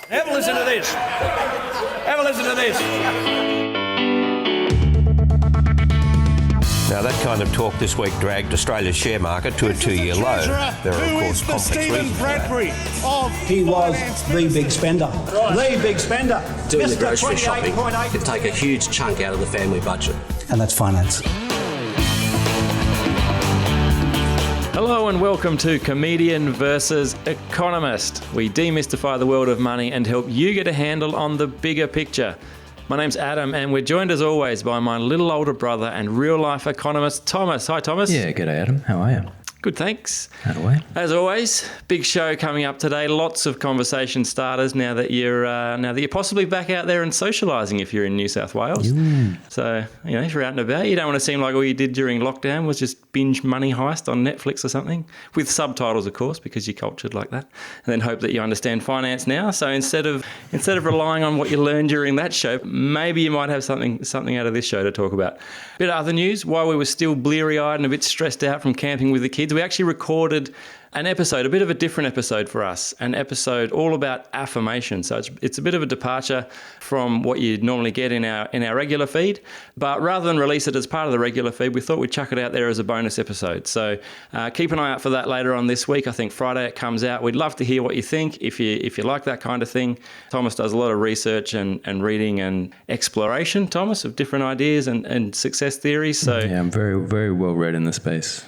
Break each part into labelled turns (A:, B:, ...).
A: Have a listen to this. Have a listen to this.
B: Now, that kind of talk this week dragged Australia's share market to a two-year low. There are, of course, complex reasons for that.
C: He was the big spender. The big spender.
D: Doing the grocery shopping could take a huge chunk out of the family budget.
C: And that's finance.
E: Hello and welcome to Comedian versus Economist. We demystify the world of money and help you get a handle on the bigger picture. My name's Adam and we're joined as always by my little older brother and real-life economist, Thomas. Hi, Thomas.
F: Yeah, g'day, Adam. How are you?
E: Good, thanks.
F: How do I?
E: As always, big show coming up today. Lots of conversation starters now that you're possibly back out there and socialising if you're in New South Wales.
F: Ooh.
E: So, if you're out and about, you don't want to seem like all you did during lockdown was just binge Money Heist on Netflix or something, with subtitles, of course, because you're cultured like that, and then hope that you understand finance now. So instead of relying on what you learned during that show, maybe you might have something out of this show to talk about. Bit of other news, while we were still bleary-eyed and a bit stressed out from camping with the kids, we actually recorded an episode, a bit of a different episode for us, an episode all about affirmation. So it's a bit of a departure from what you'd normally get in our regular feed, but rather than release it as part of the regular feed, we thought we'd chuck it out there as a bonus episode. So keep an eye out for that later on this week. I think Friday it comes out. We'd love to hear what you think if you like that kind of thing. Thomas does a lot of research and reading and exploration, Thomas, of different ideas and success theories. So
F: yeah, I'm very, very well read in the space.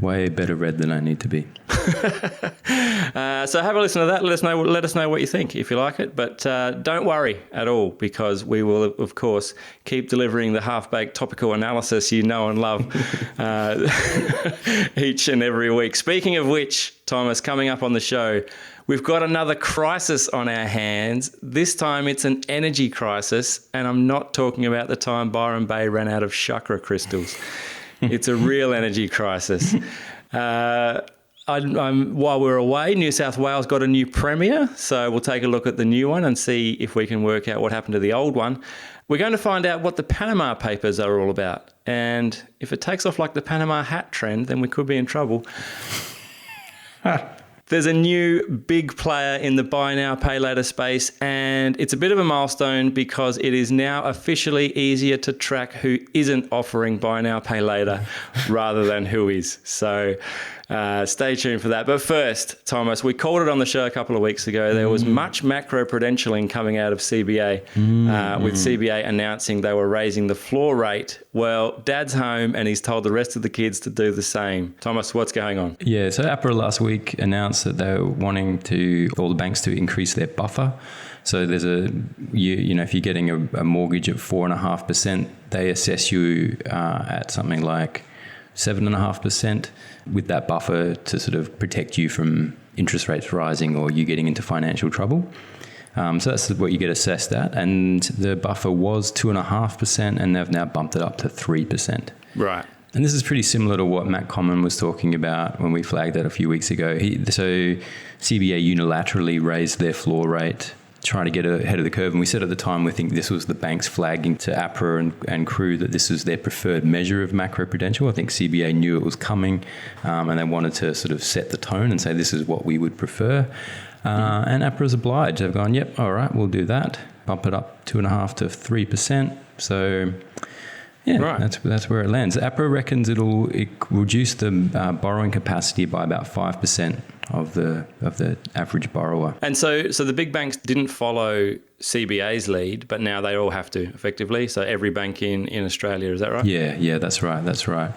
F: Way better read than I need to be.
E: So have a listen to that. Let us know what you think if you like it. But don't worry at all, because we will, of course, keep delivering the half-baked topical analysis you know and love each and every week. Speaking of which, Thomas, coming up on the show, we've got another crisis on our hands. This time it's an energy crisis, and I'm not talking about the time Byron Bay ran out of chakra crystals. It's a real energy crisis. While we're away, New South Wales got a new Premier, so we'll take a look at the new one and see if we can work out what happened to the old one. We're going to find out what the Panama Papers are all about, and if it takes off like the Panama hat trend, then we could be in trouble. There's a new big player in the buy now, pay later space, and it's a bit of a milestone because it is now officially easier to track who isn't offering buy now, pay later rather than who is. So stay tuned for that. But first, Thomas, we called it on the show a couple of weeks ago. There was much macro-prudentialing coming out of CBA, with CBA announcing they were raising the floor rate. Well, Dad's home and he's told the rest of the kids to do the same. Thomas, what's going on?
F: Yeah, so APRA last week announced that they were wanting all the banks to increase their buffer. So there's if you're getting a mortgage at 4.5%, they assess you at something like 7.5% with that buffer to sort of protect you from interest rates rising or you getting into financial trouble. So that's what you get assessed at. And the buffer was 2.5%, and they've now bumped it up to 3%.
E: Right.
F: And this is pretty similar to what Matt Common was talking about when we flagged that a few weeks ago. So CBA unilaterally raised their floor rate, trying to get ahead of the curve. And we said at the time, we think this was the banks flagging to APRA and Crew that this was their preferred measure of macroprudential. I think CBA knew it was coming, and they wanted to sort of set the tone and say this is what we would prefer. And APRA's obliged. They've gone, yep, all right, we'll do that. Bump it up 2.5% to 3%. So yeah, right. That's where it lands. APRA reckons it reduce the borrowing capacity by about 5% of the average borrower.
E: And so the big banks didn't follow CBA's lead, but now they all have to, effectively. So every bank in Australia, is that right?
F: Yeah, that's right.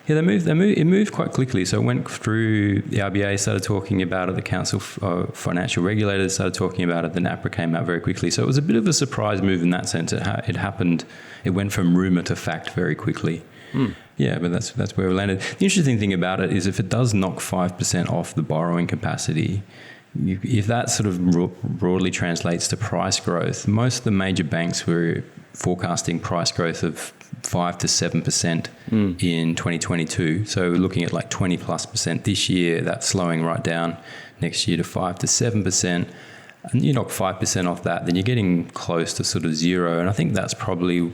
F: Yeah, it moved quite quickly. So it went through the RBA, started talking about it, the Council of Financial Regulators started talking about it, then APRA came out very quickly. So it was a bit of a surprise move in that sense. It happened, it went from rumour to fact very quickly. Yeah, but that's where we landed. The interesting thing about it is if it does knock 5% off the borrowing capacity, if that sort of broadly translates to price growth, most of the major banks were forecasting price growth of 5 to 7% in 2022. So we're looking at like 20+% this year. That's slowing right down next year to 5 to 7%. And you knock 5% off that, then you're getting close to sort of zero. And I think that's probably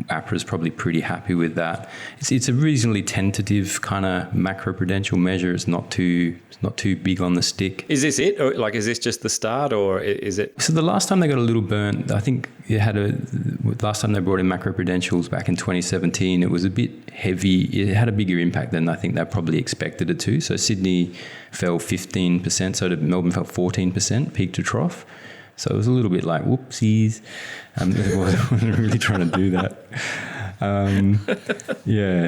F: APRA's probably pretty happy with that. It's a reasonably tentative kind of macroprudential measure. It's not too big on the stick.
E: Is this it? Or, like, is this just the start, or is it?
F: So the last time they got a little burnt, I think last time they brought in macroprudentials back in 2017, it was a bit heavy. It had a bigger impact than I think they probably expected it to. So Sydney fell 15%, so Melbourne fell 14%, peak to trough. So it was a little bit like, whoopsies. I wasn't really trying to do that.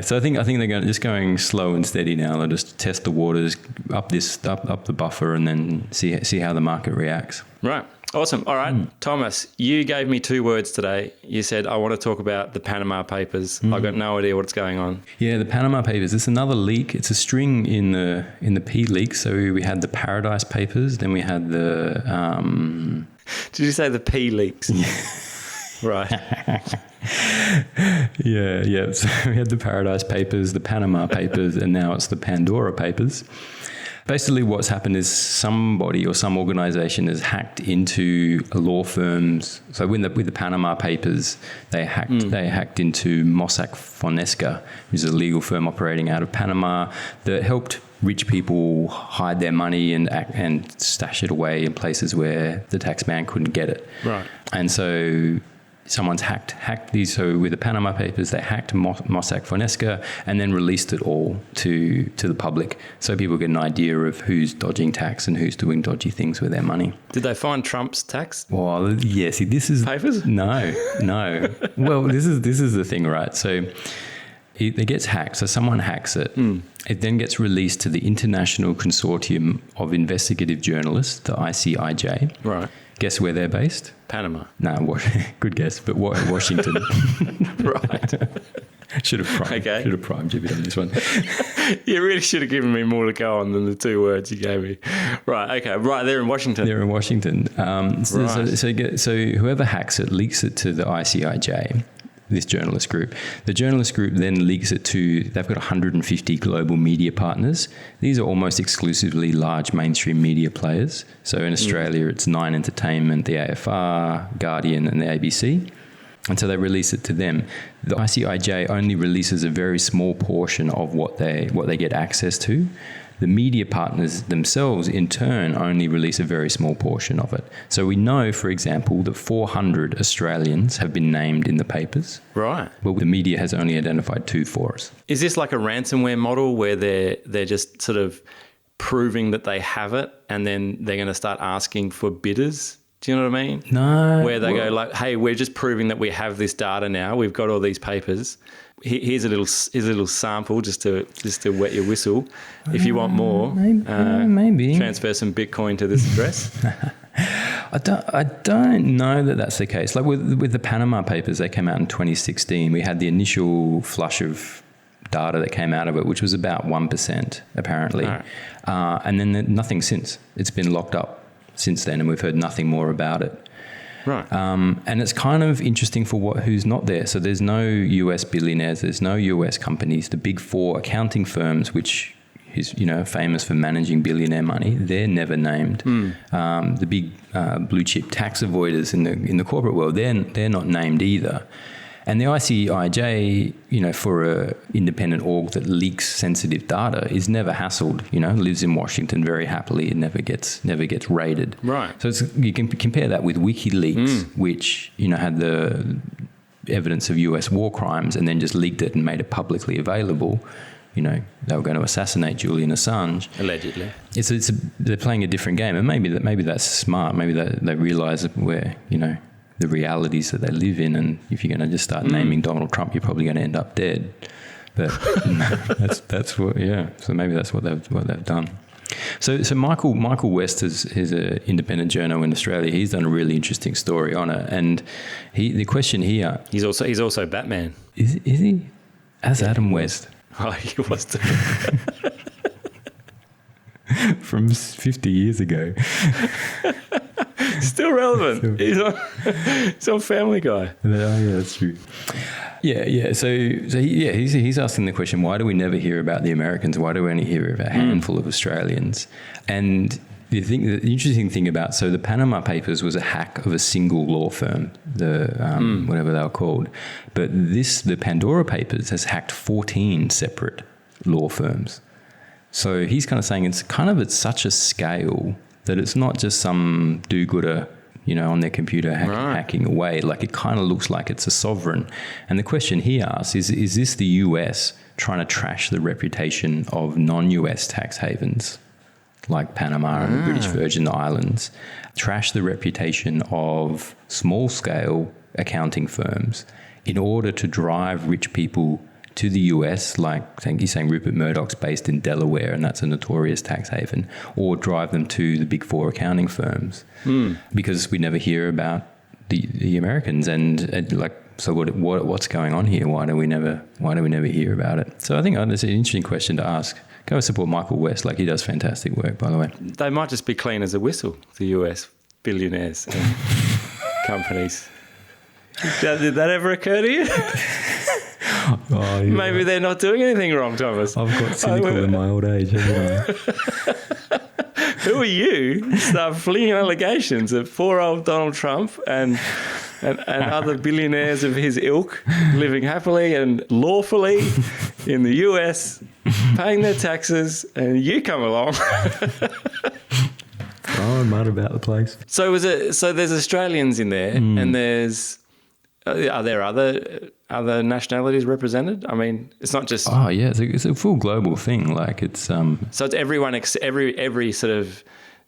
F: So I think they're just going slow and steady now. They'll just test the waters, up the buffer, and then see how the market reacts.
E: Right. Awesome. All right. Thomas, you gave me 2 words today. You said, I want to talk about the Panama Papers. I've got no idea what's going on. Yeah,
F: the Panama Papers. It's another leak. It's a string in the P leak. So we had the Paradise Papers, then we had the...
E: Did you say the P leaks? Right.
F: Yeah. So we had the Paradise Papers, the Panama Papers, and now it's the Pandora Papers. Basically, what's happened is somebody or some organisation has hacked into a law firm's. So with the Panama Papers, they hacked into Mossack Fonseca, who's a legal firm operating out of Panama that helped rich people hide their money and stash it away in places where the taxman couldn't get it.
E: Right.
F: And so someone's hacked these. So with the Panama Papers, they hacked Mossack Fonseca and then released it all to the public, so people get an idea of who's dodging tax and who's doing dodgy things with their money.
E: Did they find Trump's tax?
F: Well, yeah. See, this is
E: papers.
F: No. Well, this is the thing, right? So it gets hacked. So someone hacks it. It then gets released to the International Consortium of Investigative Journalists, the ICIJ.
E: Right.
F: Guess where they're based?
E: Panama.
F: No, good guess, but Washington.
E: Right.
F: Should have primed you a bit on this one.
E: You really should have given me more to go on than the 2 words you gave me. Right, okay. Right, they're in Washington.
F: They're in Washington.
E: Right.
F: So whoever hacks it leaks it to the ICIJ, this journalist group. The journalist group then leaks it to, they've got 150 global media partners. These are almost exclusively large mainstream media players. So in Australia, it's Nine Entertainment, the AFR, Guardian, and the ABC. And so they release it to them. The ICIJ only releases a very small portion of what they get access to. The media partners themselves, in turn, only release a very small portion of it. So we know, for example, that 400 Australians have been named in the papers.
E: Right.
F: But the media has only identified 2 for us.
E: Is this like a ransomware model where they're just sort of proving that they have it and then they're going to start asking for bidders? Do you know what I mean?
F: No.
E: Where they go like, hey, we're just proving that we have this data now. We've got all these papers. Here's a little sample just to wet your whistle. If you want more,
F: maybe
E: transfer some Bitcoin to this address.
F: I don't know that that's the case. Like with the Panama Papers, they came out in 2016. We had the initial flush of data that came out of it, which was about 1% apparently,
E: right.
F: And then nothing since. It's been locked up since then, and we've heard nothing more about it.
E: Right.
F: And it's kind of interesting for who's not there. So there's no US billionaires, there's no US companies. The big 4 accounting firms, which is famous for managing billionaire money, they're never named. The big blue chip tax avoiders in the corporate world, they're not named either. And the ICIJ, for a independent org that leaks sensitive data, is never hassled. Lives in Washington very happily. It never gets raided.
E: Right.
F: So you can compare that with WikiLeaks, which had the evidence of US war crimes and then just leaked it and made it publicly available. They were going to assassinate Julian Assange.
E: Allegedly.
F: They're playing a different game, and maybe that's smart. Maybe they realise where the realities that they live in, and if you're going to just start naming Donald Trump, you're probably going to end up dead. But that's what, yeah. So maybe that's what they've done. So Michael West is an independent journal in Australia. He's done a really interesting story on it, and the question here.
E: He's also Batman.
F: Is he? As Adam West.
E: Oh, he was.
F: From 50 years ago.
E: Still relevant. He's on Family Guy.
F: Oh, yeah, that's true. Yeah. So he's asking the question: why do we never hear about the Americans? Why do we only hear about a handful of Australians? And the interesting thing about, so the Panama Papers was a hack of a single law firm, whatever they were called. But the Pandora Papers has hacked 14 separate law firms. So he's kind of saying it's at such a scale that it's not just some do-gooder, on their computer hacking away. Like, it kind of looks like it's a sovereign. And the question he asks is this the US trying to trash the reputation of non-US tax havens like Panama and the British Virgin Islands, trash the reputation of small-scale accounting firms in order to drive rich people to the US, like I think he's saying Rupert Murdoch's based in Delaware and that's a notorious tax haven, or drive them to the big four accounting firms because we never hear about the Americans so what's going on here? Why do we never hear about it? So I think that's an interesting question to ask. Go support Michael West, like he does fantastic work, by the way.
E: They might just be clean as a whistle, the US billionaires and companies. Did that ever occur to you?
F: Oh, yeah.
E: Maybe they're not doing anything wrong, Thomas.
F: I've got cynical in my old age, haven't I?
E: Who are you to start flinging allegations at poor old Donald Trump and other billionaires of his ilk living happily and lawfully in the US, paying their taxes, and you come along.
F: I'm mad about the place.
E: So there's Australians in there, and there's are there other nationalities represented? I mean, it's not just.
F: Oh yeah, it's a full global thing. Like it's. So
E: it's everyone, every sort of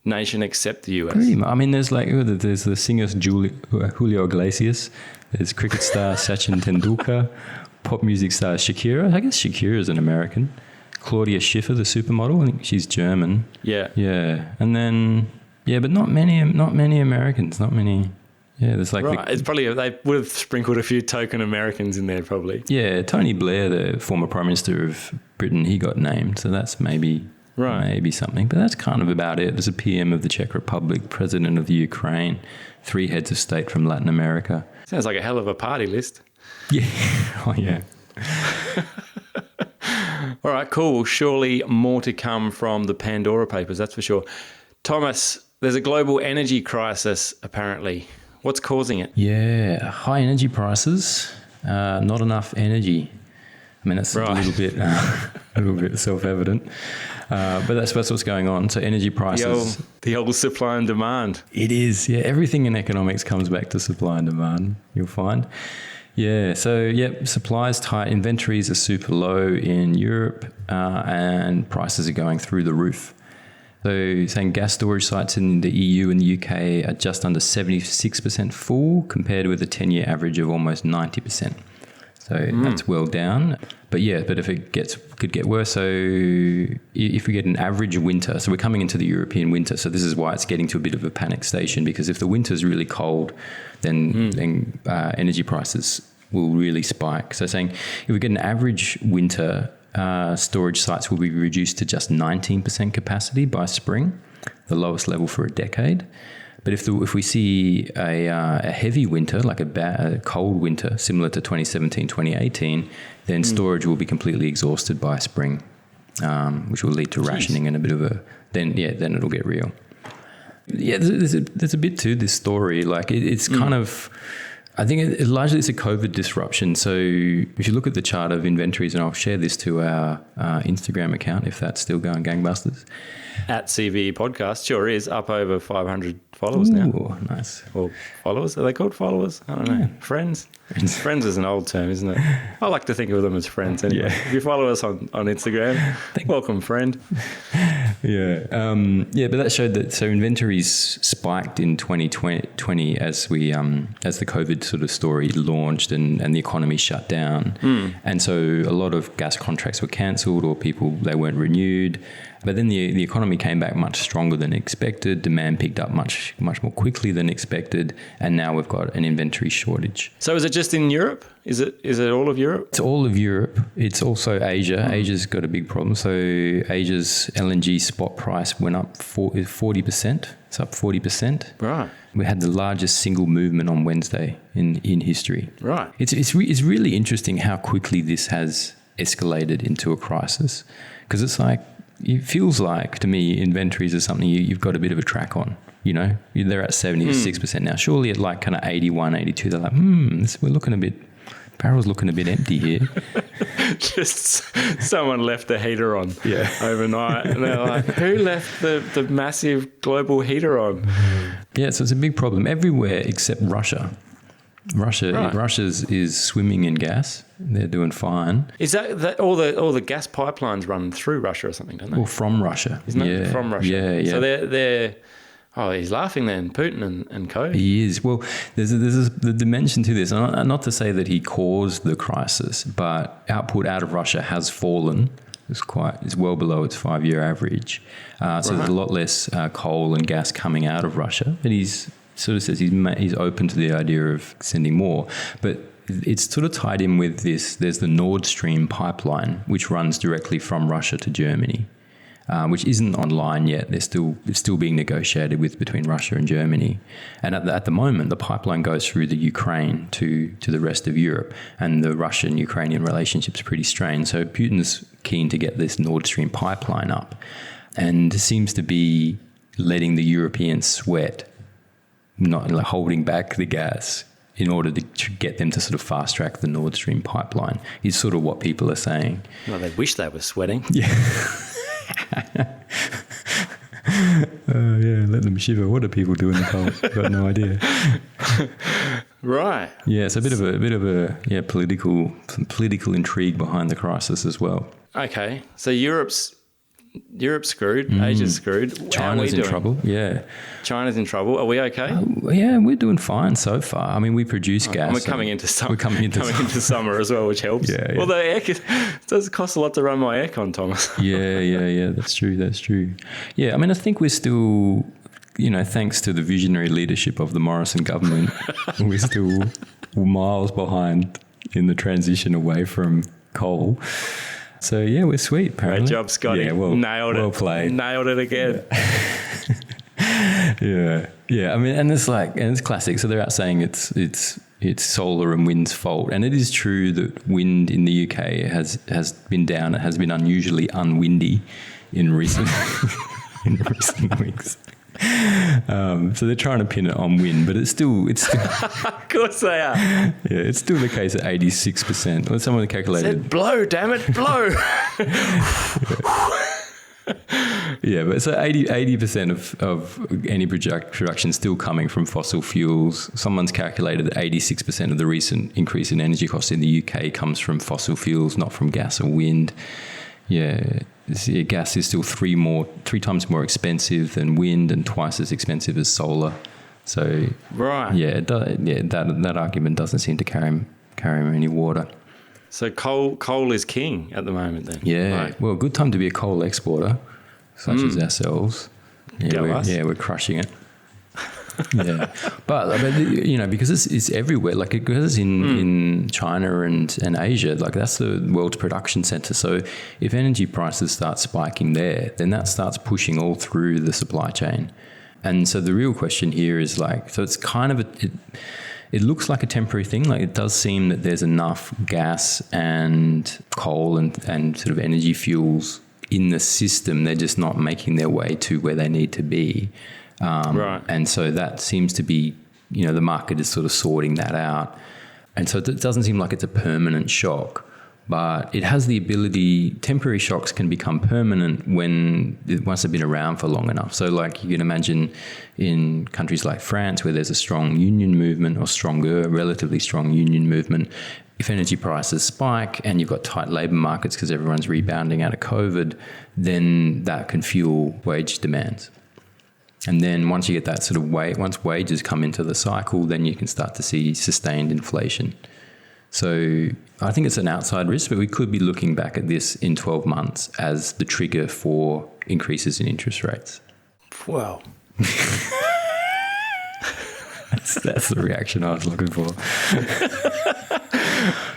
E: nation except the US.
F: Pretty much. I mean, there's the singer Julio Iglesias, there's cricket star Sachin Tendulkar, pop music star Shakira. I guess Shakira is an American. Claudia Schiffer, the supermodel. I think she's German.
E: Yeah.
F: Yeah, and then but not many Americans. Not many. Yeah, there's
E: it's probably they would have sprinkled a few token Americans in there probably.
F: Yeah, Tony Blair, the former Prime Minister of Britain, he got named, so that's maybe something. But that's kind of about it. There's a PM of the Czech Republic, President of the Ukraine, 3 heads of state from Latin America.
E: Sounds like a hell of a party list.
F: Yeah, oh yeah.
E: All right, cool. Well, surely more to come from the Pandora Papers, that's for sure. Thomas, there's a global energy crisis apparently. What's causing it?
F: Yeah, high energy prices, not enough energy. I mean, that's a little bit self-evident, but that's what's going on. So energy prices.
E: The old supply and demand.
F: It is, yeah. Everything in economics comes back to supply and demand, you'll find. Yeah, so, supply is tight. Inventories are super low in Europe and prices are going through the roof. So saying gas storage sites in the EU and the UK are just under 76% full compared with a 10-year average of almost 90%. So that's well down. But if it could get worse. So if we get an average winter, so we're coming into the European winter. So this is why it's getting to a bit of a panic station, because if the winter's really cold, then energy prices will really spike. So saying if we get an average winter, storage sites will be reduced to just 19% capacity by spring, the lowest level for a decade. But if we see a heavy winter, like a cold winter, similar to 2017, 2018, then storage will be completely exhausted by spring, which will lead to rationing and a bit of then it'll get real. Yeah, there's a bit to this story. Like it's kind of. I think largely it's a COVID disruption. So if you look at the chart of inventories, and I'll share this to our Instagram account if that's still going gangbusters.
E: At CVE Podcast, sure is, up over 500 followers now.
F: Oh, nice.
E: Or followers, are they called followers? I don't know. Friends? Friends is an old term, isn't it? I like to think of them as friends anyway. Yeah. If you follow us on Instagram, welcome, friend.
F: Yeah. But that showed that inventories spiked in 2020 as the COVID sort of story launched and the economy shut down. And so a lot of gas contracts were cancelled or they weren't renewed. But then the economy came back much stronger than expected. Demand picked up much more quickly than expected, and now we've got an inventory shortage.
E: So is it just in Europe? Is it all of Europe?
F: It's all of Europe. It's also Asia. Asia's got a big problem. So Asia's LNG spot price went up 40%. It's up 40%.
E: Right.
F: We had the largest single movement on Wednesday in history.
E: Right.
F: It's really interesting how quickly this has escalated into a crisis, because it's like it feels like to me inventories are something you've got a bit of a track on. You know, they're at 76% now. Surely at like kind of 81, 82, they're like, we're looking a bit, barrel's looking a bit empty here.
E: Just someone left the heater on
F: Yeah.
E: overnight. And they're like, who left the massive global heater on?
F: Yeah, so it's a big problem everywhere except Russia. Russia is swimming in gas. They're doing fine.
E: Is that all the gas pipelines run through Russia or something, don't they?
F: Or from Russia.
E: Isn't it? From Russia.
F: Yeah.
E: So they're he's laughing then, Putin and co.
F: He is. Well, there's the dimension to this. And not to say that he caused the crisis, but output out of Russia has fallen. It's well below its 5-year average. So there's a lot less coal and gas coming out of Russia. But he's sort of says he's open to the idea of sending more. But it's sort of tied in with this. There's the Nord Stream pipeline, which runs directly from Russia to Germany. Which isn't online yet. It's still being negotiated with between Russia and Germany. And at the moment, the pipeline goes through the Ukraine to the rest of Europe, and the Russian-Ukrainian relationship's pretty strained. So Putin's keen to get this Nord Stream pipeline up, and seems to be letting the Europeans sweat, not like holding back the gas in order to get them to sort of fast track the Nord Stream pipeline. Is sort of what people are saying.
E: Well, they wish they were sweating.
F: Yeah. Let them shiver. What do people do in the cold? I've got no idea.
E: Right.
F: Yeah, it's a bit of a political intrigue behind the crisis as well.
E: Okay. So Europe's screwed. Asia's screwed.
F: China's in trouble. Yeah.
E: China's in trouble. Are we okay?
F: Yeah, we're doing fine so far. I mean, we produce gas.
E: And we're coming into summer.
F: We're coming into
E: summer as well, which helps.
F: Yeah.
E: Although it does cost a lot to run my aircon, Thomas.
F: Yeah. That's true. Yeah, I mean, I think we're still, thanks to the visionary leadership of the Morrison government, we're still miles behind in the transition away from coal. So, yeah, we're sweet, apparently.
E: Great job, Scotty.
F: Yeah,
E: Nailed it.
F: Well played.
E: Nailed it again.
F: Yeah. I mean, and it's classic. So they're out saying it's solar and wind's fault. And it is true that wind in the UK has been down. It has been unusually unwindy in recent weeks. So they're trying to pin it on wind, but it's still
E: Of course they are.
F: Yeah, it's still the case at 86%. Well, someone calculated.
E: Said blow, damn it, blow.
F: Yeah, but so 80% of any production still coming from fossil fuels. Someone's calculated that 86% of the recent increase in energy costs in the UK comes from fossil fuels, not from gas or wind. Yeah, gas is still three times more expensive than wind and twice as expensive as solar. So
E: right,
F: that argument doesn't seem to carry any water.
E: So coal is king at the moment then.
F: Yeah, well, good time to be a coal exporter, such as ourselves. We're crushing it. Yeah, but because it's everywhere. Like because it's in China and Asia, like that's the world's production center. So if energy prices start spiking there, then that starts pushing all through the supply chain. And so the real question here is so it's kind of it looks like a temporary thing. Like it does seem that there's enough gas and coal and sort of energy fuels in the system. They're just not making their way to where they need to be.
E: Right.
F: And so that seems to be, the market is sort of sorting that out. And so it doesn't seem like it's a permanent shock, but it has the ability, temporary shocks can become permanent once they've been around for long enough. So like you can imagine in countries like France where there's a strong union movement or relatively strong union movement, if energy prices spike and you've got tight labour markets because everyone's rebounding out of COVID, then that can fuel wage demands. And then once you get that sort of once wages come into the cycle, then you can start to see sustained inflation. So I think it's an outside risk, but we could be looking back at this in 12 months as the trigger for increases in interest rates.
E: Wow.
F: That's the reaction I was looking for.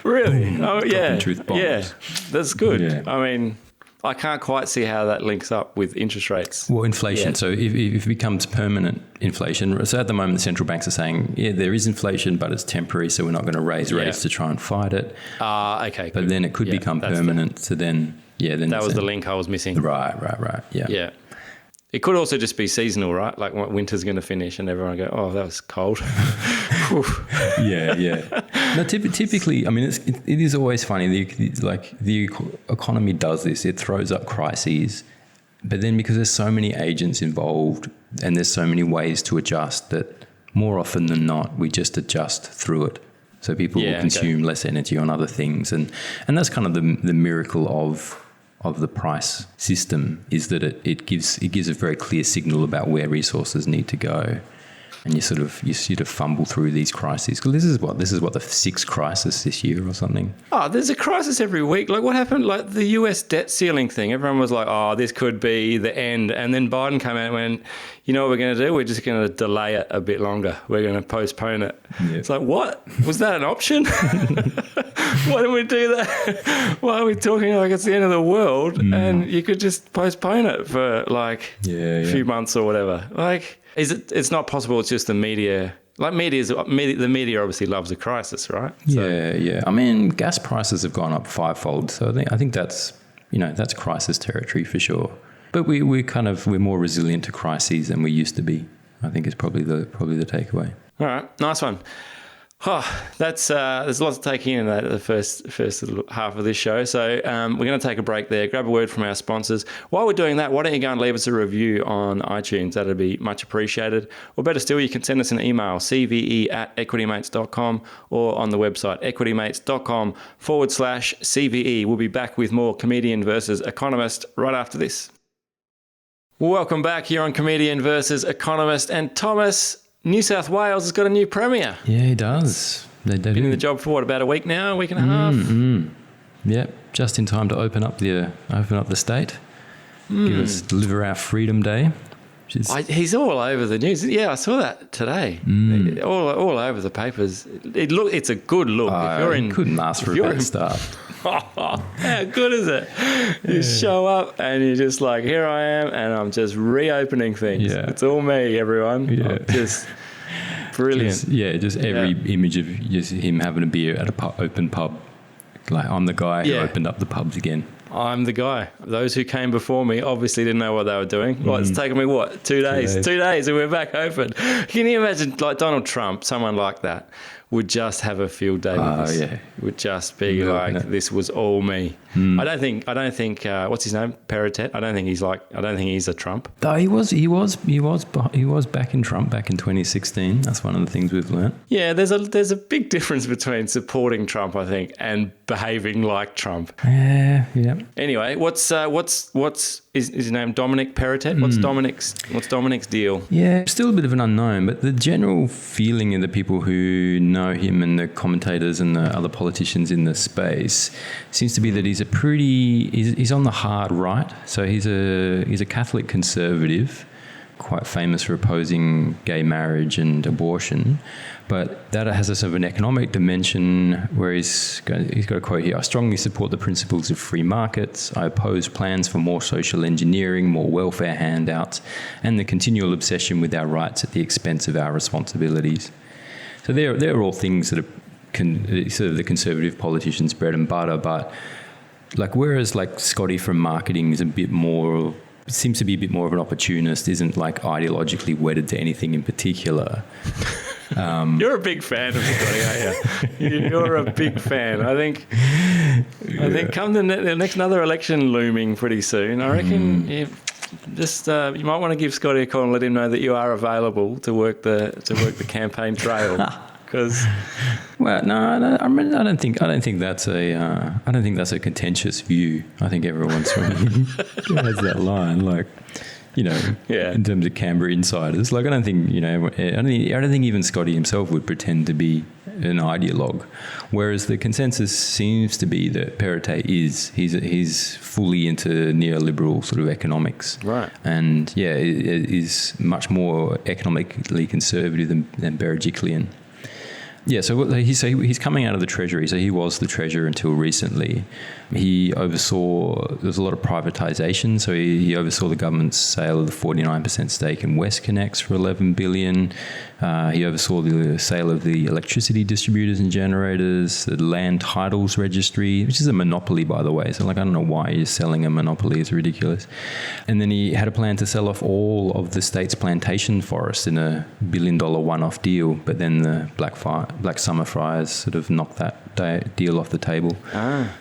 E: Really?
F: Boom,
E: Oh, yeah.
F: truth bombs.
E: Yeah, that's good.
F: Yeah.
E: I mean, I can't quite see how that links up with interest rates.
F: Well, inflation.
E: Yeah.
F: So if it becomes permanent inflation, so at the moment the central banks are saying, there is inflation, but it's temporary, so we're not going to raise rates to try and fight it.
E: Okay.
F: But then it could become permanent. So then Yeah, then
E: that was the link I was missing.
F: Right. Yeah.
E: Yeah. It could also just be seasonal, right? Like when winter's going to finish and everyone go, oh, that was cold.
F: Yeah. No, typically, I mean, it is always funny. The economy does this. It throws up crises. But then because there's so many agents involved and there's so many ways to adjust that more often than not, we just adjust through it. So people will consume less energy on other things. And that's kind of the miracle of the price system, is that it gives a very clear signal about where resources need to go. And you sort of fumble through these crises. Because this is what the sixth crisis this year or something.
E: Oh, there's a crisis every week. Like what happened? Like the US debt ceiling thing. Everyone was like, oh, this could be the end. And then Biden came out and went, you know what we're going to do? We're just going to delay it a bit longer. We're going to postpone it. Yeah. It's like, what? Was that an option? Why didn't we do that? Why are we talking like it's the end of the world? And you could just postpone it for like a few months or whatever. Like, it's not possible. It's just the media. Like the media obviously loves a crisis, right?
F: Yeah. I mean, gas prices have gone up fivefold. So I think that's crisis territory for sure. But we're more resilient to crises than we used to be, I think is probably the takeaway.
E: All right, nice one. Oh, there's lots to take in that the first little half of this show. So we're going to take a break there, grab a word from our sponsors. While we're doing that, why don't you go and leave us a review on iTunes? That'd be much appreciated. Or better still, you can send us an email, cve@equitymates.com, or on the website, equitymates.com/CVE. We'll be back with more Comedian versus Economist right after this. Welcome back here on Comedian versus Economist. And Thomas, New South Wales has got a new premier.
F: Yeah, he does. They
E: been in the job for about a week now, a week and a half.
F: Yep, just in time to open up the state. Deliver our Freedom Day.
E: He's all over the news. Yeah, I saw that today. All over the papers. It's a good look.
F: You couldn't ask for a better start.
E: How good is it? You show up and you're just like, here I am, and I'm just reopening things. Yeah. It's all me, everyone. Yeah. Just brilliant.
F: Just every image of just him having a beer at a open pub. Like, I'm the guy who opened up the pubs again.
E: I'm the guy. Those who came before me obviously didn't know what they were doing. Well, it's taken me, 2 days? 2 days and we're back open. Can you imagine, like Donald Trump, someone like that, would just have a field day with this. Yeah. Would just be this was all me. I don't think what's his name? Peritet. I don't think he's a Trump.
F: Oh, he was backing Trump back in 2016. That's one of the things we've learnt.
E: Yeah, there's a big difference between supporting Trump, I think, and behaving like Trump.
F: Yeah.
E: Anyway, what's his name? Dominic Peritet? What's Dominic's deal?
F: Yeah, still a bit of an unknown, but the general feeling of the people who know him and the commentators and the other politicians in the space seems to be that he's on the hard right. So he's a Catholic conservative, quite famous for opposing gay marriage and abortion. But that has a sort of an economic dimension where he's got a quote here: I strongly support the principles of free markets. I oppose plans for more social engineering, more welfare handouts, and the continual obsession with our rights at the expense of our responsibilities. So they're all things that are sort of the conservative politicians' bread and butter. But whereas Scotty from marketing is seems to be a bit more of an opportunist, isn't ideologically wedded to anything in particular.
E: You're a big fan of Scotty, aren't you? You're a big fan. I think come the next another election looming pretty soon. I reckon you might want to give Scotty a call and let him know that you are available to work the campaign trail. Because,
F: well, no, I don't think that's a contentious view. I think everyone's has that line, in terms of Canberra insiders. I don't think even Scotty himself would pretend to be an ideologue. Whereas the consensus seems to be that Peritet he's fully into neoliberal sort of economics,
E: right?
F: And is much more economically conservative than Berejiklian. Yeah, so he's coming out of the Treasury. So he was the Treasurer until recently. He oversaw, there was a lot of privatisation. So he oversaw the government's sale of the 49% stake in WestConnex for $11 billion. He oversaw the sale of the electricity distributors and generators, the land titles registry, which is a monopoly, by the way. So like, I don't know why you're selling a monopoly. It's ridiculous. And then he had a plan to sell off all of the state's plantation forests in a $1 billion one-off deal. But then the Black Summer fires sort of knocked that deal off the table.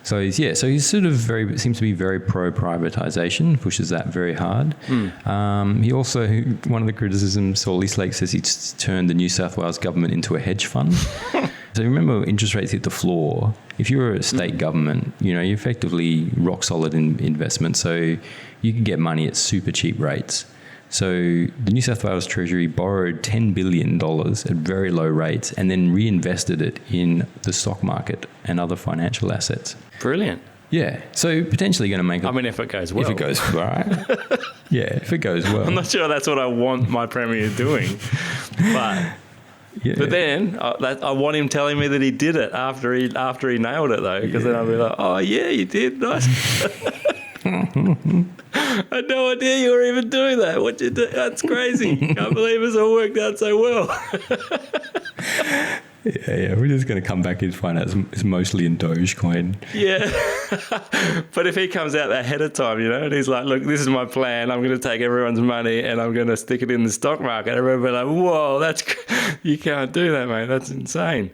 F: So he's sort of seems to be very pro-privatisation, pushes that very hard. He also, one of the criticisms, or Eastlake says he's turned the New South Wales government into a hedge fund. So remember, interest rates hit the floor. If you're a state government, you're effectively rock solid in investment. So you can get money at super cheap rates. So the New South Wales Treasury borrowed $10 billion at very low rates and then reinvested it in the stock market and other financial assets.
E: Brilliant.
F: Yeah. So potentially going to make...
E: if it goes well.
F: If it goes right. Yeah, if it goes well.
E: I'm not sure that's what I want my Premier doing. But... Yeah. But then I want him telling me that he did it after he nailed it, though, because then I'll be like, oh, yeah, you did. Nice. I had no idea you were even doing that. What you do? That's crazy. Can't believe it's all worked out so well.
F: Yeah, we're just going to come back and find out it's mostly in Dogecoin.
E: Yeah. But if he comes out ahead of time, and he's like, look, this is my plan. I'm going to take everyone's money and I'm going to stick it in the stock market. Everyone will be like, whoa, you can't do that, mate. That's insane.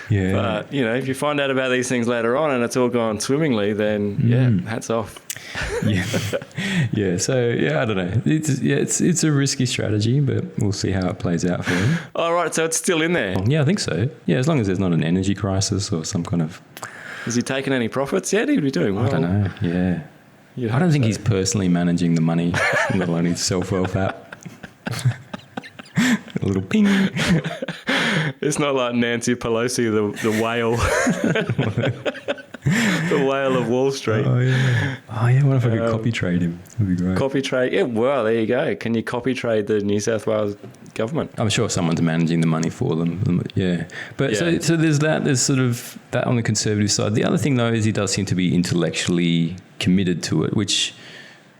E: Yeah. But, if you find out about these things later on and it's all gone swimmingly, then, hats off.
F: So I don't know. It's a risky strategy, but we'll see how it plays out for him.
E: All right, so it's still in there.
F: Yeah, I think so. Yeah, as long as there's not an energy crisis or some kind of...
E: Has he taken any profits yet? He'd be doing well.
F: I don't know. Yeah, I don't think he's personally managing the money, let alone his self-wealth app. A little ping.
E: It's not like Nancy Pelosi, the whale. The whale of Wall Street.
F: Oh, yeah. I wonder if I could copy trade him. That'd be great.
E: Copy trade? Yeah, well, there you go. Can you copy trade the New South Wales government?
F: I'm sure someone's managing the money for them. Yeah. But so there's that. There's sort of that on the Conservative side. The other thing, though, is he does seem to be intellectually committed to it, which...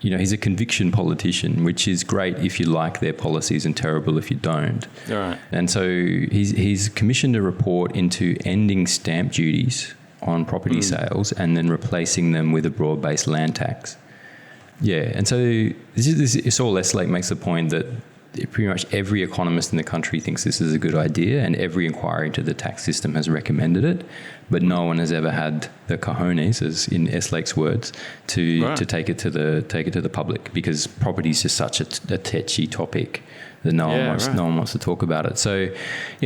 F: he's a conviction politician, which is great if you like their policies and terrible if you don't.
E: All right.
F: And so he's commissioned a report into ending stamp duties on property sales and then replacing them with a broad-based land tax. Yeah, and so Saul Estlake makes the point that pretty much every economist in the country thinks this is a good idea, and every inquiry into the tax system has recommended it, but no one has ever had the cojones, as in Estlake's words, to take it to the public, because property is just such a touchy topic that no one wants to talk about it. So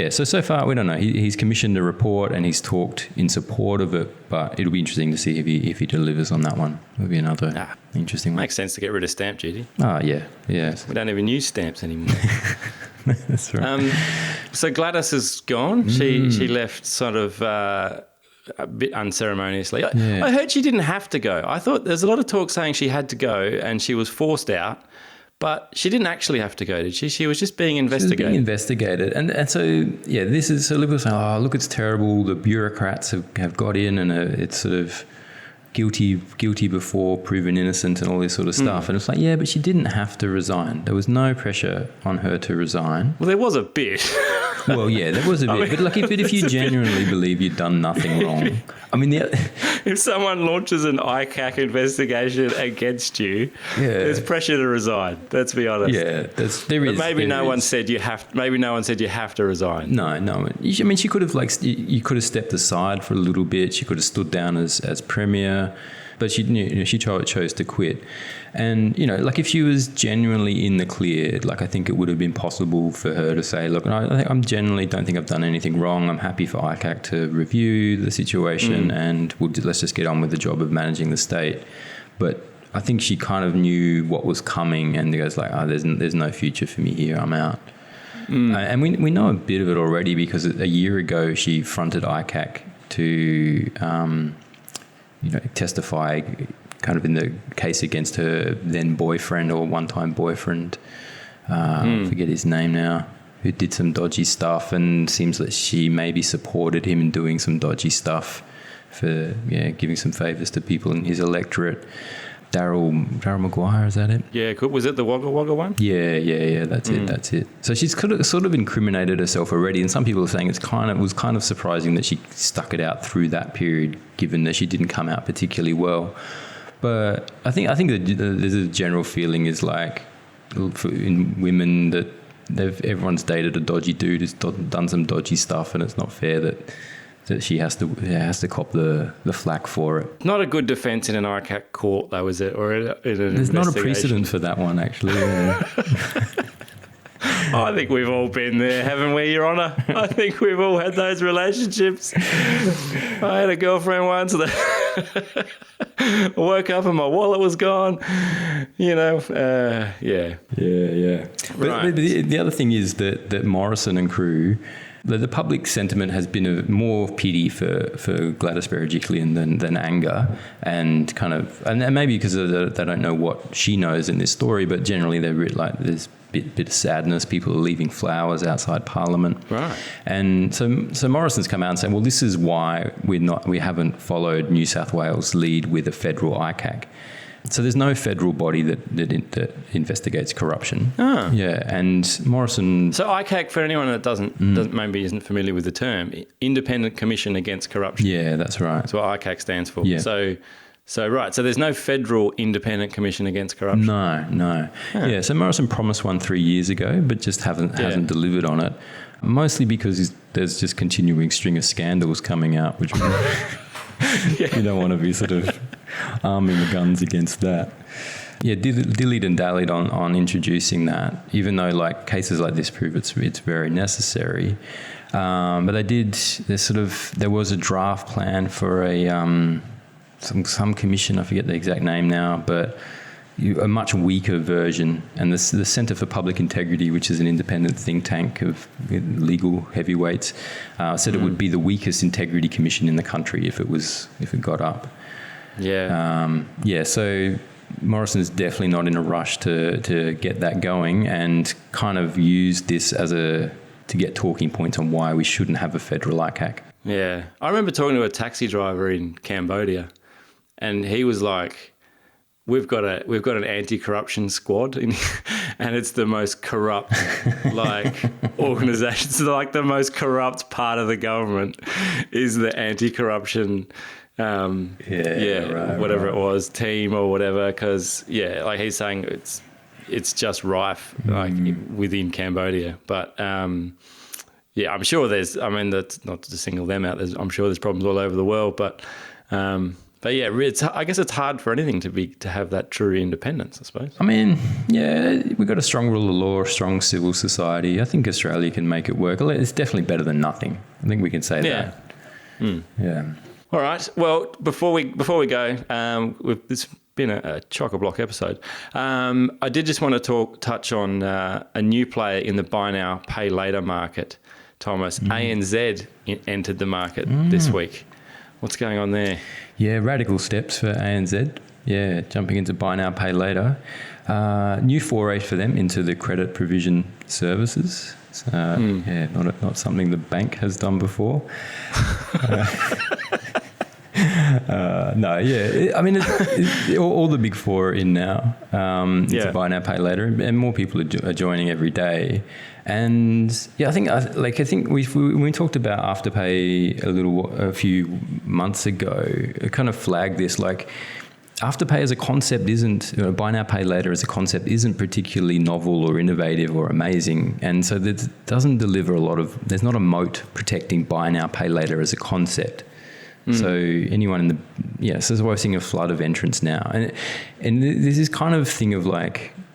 F: so far we don't know. He's commissioned a report and he's talked in support of it, but it'll be interesting to see if he delivers on that one. It'll be another interesting one.
E: Makes sense to get rid of stamp duty.
F: Yeah.
E: We don't even use stamps anymore.
F: That's right.
E: So Gladys is gone. She left sort of a bit unceremoniously. I heard she didn't have to go. I thought there's a lot of talk saying she had to go and she was forced out. But she didn't actually have to go, did she? She was just being investigated.
F: She was being investigated. And so, this is... So Liberal saying, oh, look, it's terrible. The bureaucrats have got in and it's sort of guilty before proven innocent and all this sort of stuff. And it's like, but she didn't have to resign. There was no pressure on her to resign.
E: Well, there was a bit.
F: Well, there was a bit. But if you genuinely believe you've done nothing wrong... I mean,
E: if someone launches an ICAC investigation against you, there's pressure to resign. Let's be honest.
F: Yeah, there is.
E: Maybe no one said you have to resign.
F: No. I mean, she could have you could have stepped aside for a little bit. She could have stood down as Premier, but she chose to quit. And if she was genuinely in the clear, I think it would have been possible for her to say, look, I genuinely don't think I've done anything wrong. I'm happy for ICAC to review the situation and let's just get on with the job of managing the state. But I think she kind of knew what was coming and goes there's no future for me here. I'm out. And we know a bit of it already because a year ago she fronted ICAC to testify kind of in the case against her then boyfriend or one-time boyfriend. I forget his name now. who did some dodgy stuff, and seems that she maybe supported him in doing some dodgy stuff for giving some favours to people in his electorate. Daryl Maguire, is that it?
E: Yeah, cool. Was it the Wagga Wagga one?
F: Yeah. That's it. So she's sort of incriminated herself already, and some people are saying it was kind of surprising that she stuck it out through that period, given that she didn't come out particularly well. But I think that there's a general feeling is like in women that everyone's dated a dodgy dude who's done some dodgy stuff, and it's not fair that she has to cop the flack for it.
E: Not a good defence in an ICAC court, though, is it? Or in an
F: There's not a
E: investigation?
F: precedent for that one, actually. Yeah.
E: I think we've all been there, haven't we, Your Honour? I think we've all had those relationships. I had a girlfriend once that I woke up and my wallet was gone. Yeah.
F: But the other thing is that Morrison and crew, the public sentiment has been more pity for Gladys Berejiklian than anger, and maybe because they don't know what she knows in this story, but generally they're like there's bit of sadness. People are leaving flowers outside Parliament,
E: right? And
F: so Morrison's come out and saying, well, this is why we haven't followed New South Wales' lead with a federal ICAC. So there's no federal body that investigates corruption.
E: Oh.
F: Yeah, and Morrison...
E: So ICAC, for anyone that doesn't maybe isn't familiar with the term, Independent Commission Against Corruption.
F: Yeah, that's right.
E: That's what ICAC stands for.
F: Yeah.
E: So there's no federal Independent Commission Against Corruption.
F: No. Huh. Yeah, so Morrison promised one 3 years ago, but just hasn't delivered on it, mostly because there's just continuing string of scandals coming out, which you don't want to be sort of arming the guns against that. Yeah, dillied and dallied on introducing that, even though like cases like this prove it's very necessary. But there was a draft plan for some commission, I forget the exact name now, but a much weaker version. And the Centre for Public Integrity, which is an independent think tank of legal heavyweights, said it would be the weakest integrity commission in the country if it got up.
E: Yeah.
F: So Morrison's definitely not in a rush to get that going, and kind of use this to get talking points on why we shouldn't have a federal ICAC.
E: Yeah. I remember talking to a taxi driver in Cambodia, and he was like, we've got an anti-corruption squad and it's the most corrupt organisation. It's like the most corrupt part of the government is the anti-corruption whatever it was, team or whatever, because like he's saying it's just rife within Cambodia. But I'm sure that's not to single them out, I'm sure there's problems all over the world, but I guess it's hard for anything to have that true independence, I suppose. I mean,
F: we've got a strong rule of law, a strong civil society. I think Australia can make it work. It's definitely better than nothing. I think we can say that. Yeah.
E: All right. Well, before we go, it's been a chock-a-block episode. I did just want to touch on a new player in the buy now, pay later market, Thomas. ANZ entered the market this week. What's going on there?
F: Yeah, radical steps for ANZ. Yeah, jumping into buy now, pay later. New foray for them into the credit provision services. Not something the bank has done before. All the big four are in now. Into buy now, pay later, and more people are joining every day. And I think when we talked about Afterpay a few months ago, it kind of flagged this like. Afterpay as a concept buy now, pay later as a concept isn't particularly novel or innovative or amazing. And so that doesn't deliver there's not a moat protecting buy now, pay later as a concept. So anyone so we're seeing a flood of entrants now. And this is kind of thing of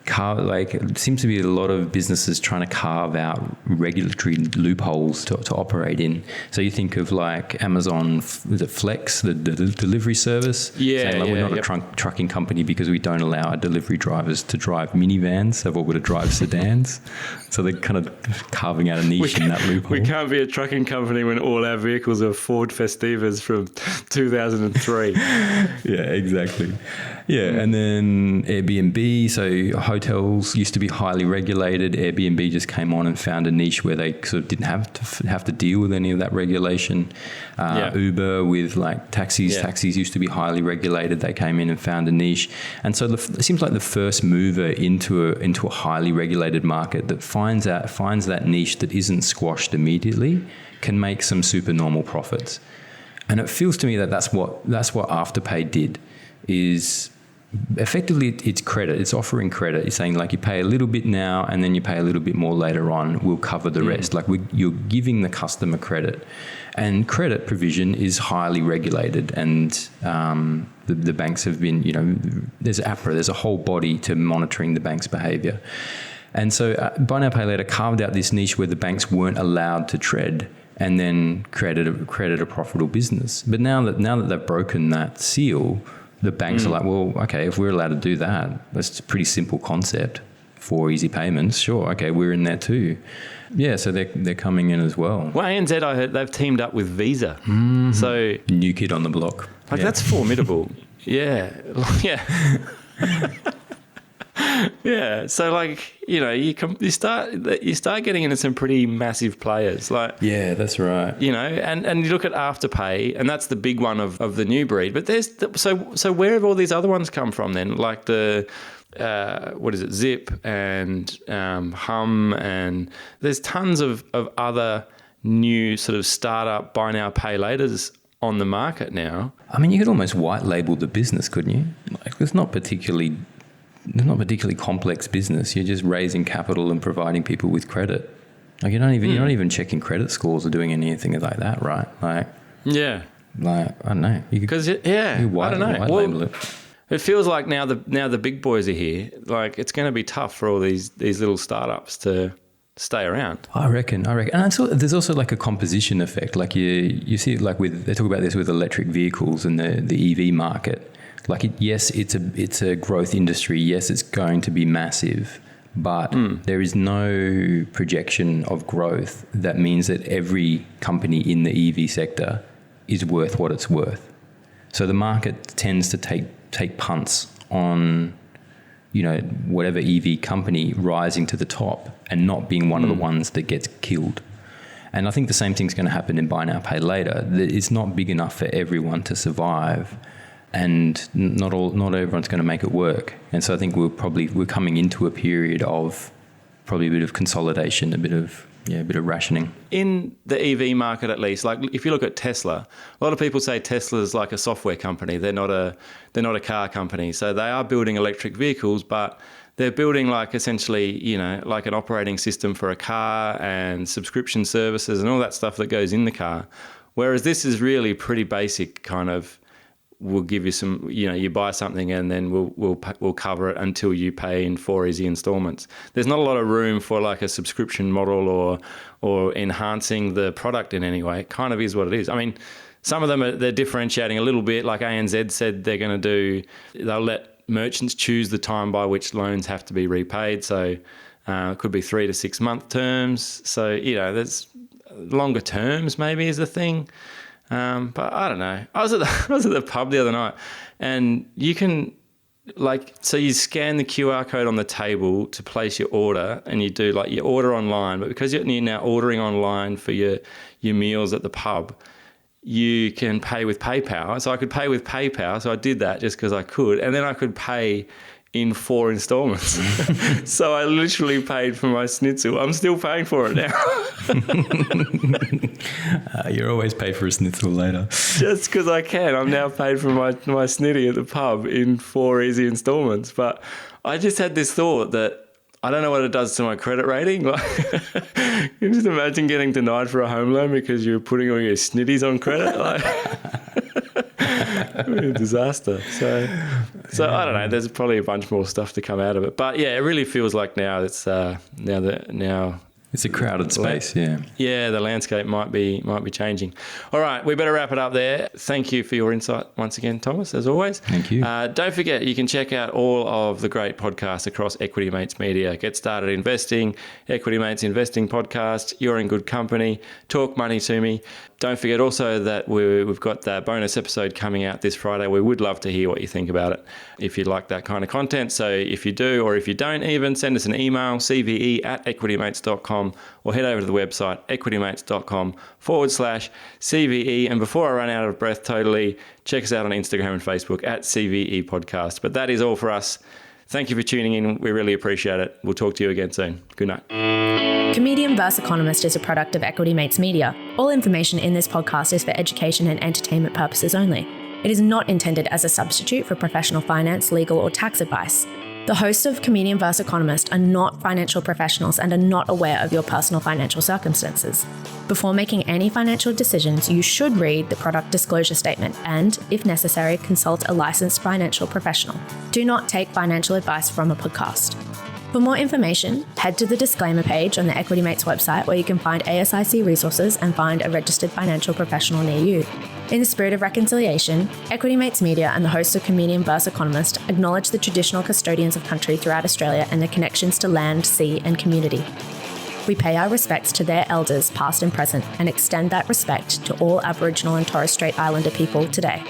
F: it seems to be a lot of businesses trying to carve out regulatory loopholes to operate in. So you think of like Amazon, is it Flex, the delivery service? We're not a trucking company because we don't allow our delivery drivers to drive minivans. They've all got to drive sedans. So they're kind of carving out a niche in that loophole.
E: We can't be a trucking company when all our vehicles are Ford Festivas from 2003.
F: Yeah, exactly. Yeah, and then Airbnb. So hotels used to be highly regulated. Airbnb just came on and found a niche where they sort of didn't have to deal with any of that regulation. Uber with like taxis.
E: Yeah.
F: Taxis used to be highly regulated. They came in and found a niche. And so it seems like the first mover into a highly regulated market that finds that niche that isn't squashed immediately can make some supernormal profits. And it feels to me that that's what Afterpay did, is effectively it's credit. It's offering credit. It's saying like you pay a little bit now and then you pay a little bit more later on. We'll cover the rest. Like you're giving the customer credit, and credit provision is highly regulated. And the banks have been, there's APRA. There's a whole body to monitoring the bank's behaviour. And so Buy Now Pay Later carved out this niche where the banks weren't allowed to tread, and then created a profitable business. But now that they've broken that seal, the banks are like, well, okay, if we're allowed to do that, that's a pretty simple concept for easy payments. Sure, okay, we're in there too. Yeah, so they're coming in as well.
E: Well, ANZ, I heard they've teamed up with Visa. So
F: New kid on the block.
E: like that's formidable. Yeah. Yeah, so like you start getting into some pretty massive players, like
F: Yeah, that's right.
E: and you look at Afterpay, and that's the big one of the new breed. But there's so where have all these other ones come from then? Like the what is it, Zip and Hum, and there's tons of other new sort of startup buy now pay laters on the market now.
F: I mean, you could almost white label the business, couldn't you? Like it's not particularly complex business. You're just raising capital and providing people with credit. Like you're not even checking credit scores or doing anything like that, right? Like I don't know.
E: Because I don't know.
F: Label it.
E: It feels like now the big boys are here. Like it's going to be tough for all these little startups to stay around.
F: I reckon. And there's also like a composition effect. Like you see it like they talk about this with electric vehicles and the EV market. Like yes, it's a growth industry. Yes, it's going to be massive, but there is no projection of growth that means that every company in the EV sector is worth what it's worth. So the market tends to take punts on, whatever EV company rising to the top and not being one of the ones that gets killed. And I think the same thing's going to happen in Buy Now Pay Later. It's not big enough for everyone to survive. And not everyone's going to make it work. And so I think we're coming into a period of probably a bit of consolidation, a bit of rationing.
E: In the EV market, at least, like if you look at Tesla, a lot of people say Tesla's like a software company. They're not a car company. So they are building electric vehicles, but they're building like essentially, like an operating system for a car and subscription services and all that stuff that goes in the car. Whereas this is really pretty basic kind of. We'll give you some, you buy something and then we'll cover it until you pay in 4 easy installments. There's not a lot of room for like a subscription model or enhancing the product in any way. It kind of is what it is. I mean, some of them they're differentiating a little bit. Like ANZ said, they'll let merchants choose the time by which loans have to be repaid. So it could be 3 to 6 month terms. So there's longer terms maybe is the thing. But I don't know. I was at the pub the other night, and you can so you scan the QR code on the table to place your order, and you do like your order online. But because you're now ordering online for your meals at the pub, you can pay with PayPal. So I could pay with PayPal. So I did that just because I could, and then I could pay in 4 installments. So I literally paid for my schnitzel. I'm still paying for it now.
F: You're always paid for a schnitzel later.
E: Just because I can. I'm now paid for my snitty at the pub in 4 easy installments. But I just had this thought that I don't know what it does to my credit rating. Like, can you just imagine getting denied for a home loan because you're putting all your snitties on credit? Like, a disaster. So I don't know. There's probably a bunch more stuff to come out of it. But yeah, it really feels like now it's now
F: It's a crowded space, yeah.
E: Yeah, the landscape might be changing. All right, we better wrap it up there. Thank you for your insight once again, Thomas, as always.
F: Thank you.
E: Don't forget, you can check out all of the great podcasts across Equity Mates Media. Get Started Investing, Equity Mates Investing Podcast, You're in Good Company, Talk Money to Me. Don't forget also that we've got that bonus episode coming out this Friday. We would love to hear what you think about it, if you like that kind of content. So if you do, or if you don't even, send us an email, cve@equitymates.com, or head over to the website, equitymates.com/CVE. And before I run out of breath totally, check us out on Instagram and Facebook @CVE Podcast. But that is all for us. Thank you for tuning in. We really appreciate it. We'll talk to you again soon. Good night.
G: Comedian V Economist is a product of Equity Mates Media. All information in this podcast is for education and entertainment purposes only. It is not intended as a substitute for professional finance, legal, or tax advice. The hosts of Comedian V Economist are not financial professionals and are not aware of your personal financial circumstances. Before making any financial decisions, you should read the product disclosure statement and, if necessary, consult a licensed financial professional. Do not take financial advice from a podcast. For more information, head to the disclaimer page on the Equity Mates website, where you can find ASIC resources and find a registered financial professional near you. In the spirit of reconciliation, Equity Mates Media and the hosts of Comedian V Economist acknowledge the traditional custodians of country throughout Australia and their connections to land, sea and community. We pay our respects to their elders, past and present, and extend that respect to all Aboriginal and Torres Strait Islander people today.